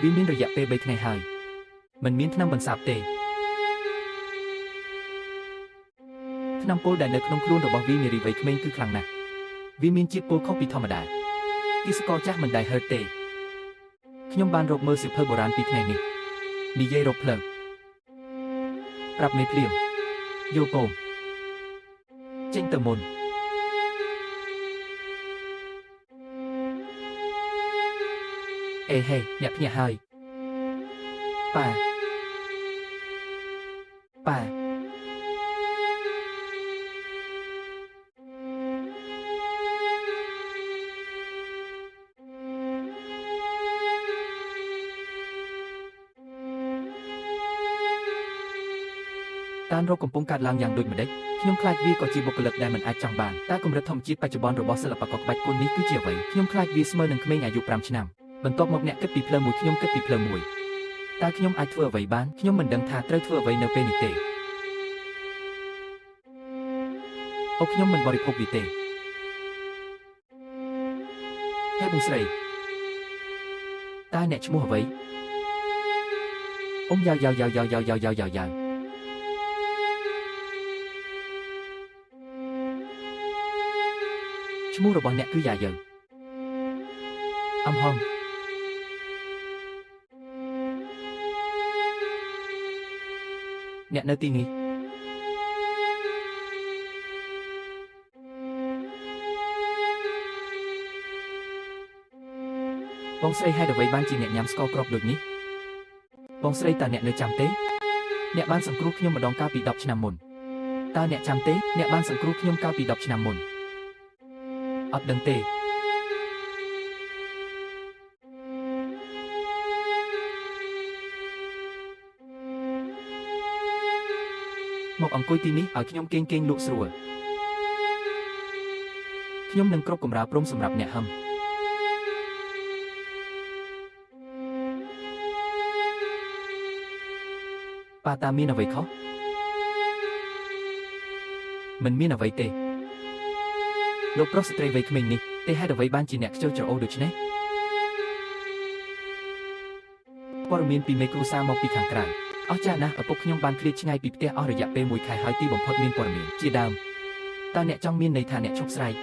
វាមានរយៈពេល3ថ្ងៃហើយមិនមានថ្នាំបន្សាបទេថ្នាំពុលដែលនៅក្នុងខ្លួនរបស់វានារីវ័យក្មេងគឺខ្លាំងណាស់វាមានជាតិពុលខុសពីធម្មតាទីស្ករចាស់មិនដែលហឺតទេខ្ញុំបានរកមើលសៀវភៅបុរាណពីថ្ងៃនេះនិយាយរកភ្លើងប្រាប់មេភ្លាមយោពងចេញទៅមុនអេហេអ្នកភ្ញាក់ហើយប៉ាប៉ាតានរកកំពុងកាត់ឡើងយ៉ាងដូចម្ដេចខ្ញុំខ្លាចវាក៏ជាបុគ្គលិកដែលមិនអាចចង់បានតើកម្រិតធម្មជាតិបច្ចុប្បន្នរបស់សិល្បករក្បាច់គុននេះគឺជាអ្វីខ្ញុំខ្លាចវាស្មើនឹងក្មេងអាយុ5ឆ្នាំបន្ទាប់មកអ្នកគិតពីផ្លូវមួយខ្ញុំគិតពីផ្លូវមួយតើខ្ញុំអាចធ្វើអ្វីបានខ្ញុំមិនដឹងថាត្រូវធ្វើអ្វីនៅពេលនេះទេអូខ្ញុំមិនបរិភោគវាទេហេបងស្រីតើអ្នកឈ្មោះអ្វីអ៊ំយ៉ាវយ៉ាវយ៉ាវយ៉ាវយ៉ាវយ៉ាវយ៉ាវយ៉ាវយ៉ាវឈ្មោះរបស់អ្នកគឺយ៉ាយើអំហំអ្នកនៅទីនេះបងស្រីហេតុអ្វីបានជាអ្នកញ៉ាំស្ករគ្រាប់ដូចនេះបងស្រីតើអ្នកនៅចាំទេអ្នកបានសង្គ្រោះខ្ញុំម្ដងកាលពី10ឆ្នាំមុនតើអ្នកចាំទេអ្នកបានសង្គ្រោះខ្ញុំកាលពី10ឆ្នាំមុនអត់ដឹងទេមកអង្គុយទីនេះឲ្យខ្ញុំគេងលក់ស្រួលខ្ញុំនឹងគ្រប់កម្រាលព្រំសម្រាប់អ្នកហឹមប៉ាតាមានអ្វីខុសមិនមានអ្វីទេលោកប្រុសស្ត្រីវ័យក្មេងនេះទេហេតុអ្វីបានជាអ្នកខ្ជិលច្រអូសដូច្នេះព័ត៌មានពីមេគ្រួសារមកពីខាងក្រៅអស្ចារ្យណាស់ឪពុកខ្ញុំបានឃ្លាតឆ្ងាយពីផ្ទះអស់រយៈពេល1ខែហើយទីបំផុតមានព័ត៌មានជាដើមតើអ្នកចង់មានន័យថាអ្នកឈប់ស្រែក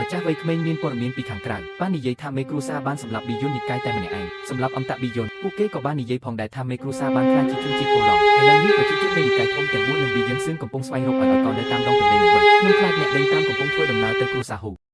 ម្ចាស់វ័យក្មេងមានព័ត៌មានពីខាងក្រៅបាននិយាយថាមេគ្រួសារបានសម្លាប់ប៊ីយុននិកាយតែម្នាក់ឯងសម្លាប់អមតៈប៊ីយុនពួកគេក៏បាននិយាយផងដែរថាមេគ្រួសារបានខ្លាចជាជនជាតិកូឡុងឥឡូវនេះប្រជាជននៃនិកាយធំទាំង4និងប៊ីយុនសឿនកំពុងស្វែងរកឲ្យកនៅតាមដងទន្លេនឹងវិញខ្ញុំខ្លាចអ្នកដេញតាមកំពុងធ្វើដំណើរទៅគ្រួសារហ៊ូ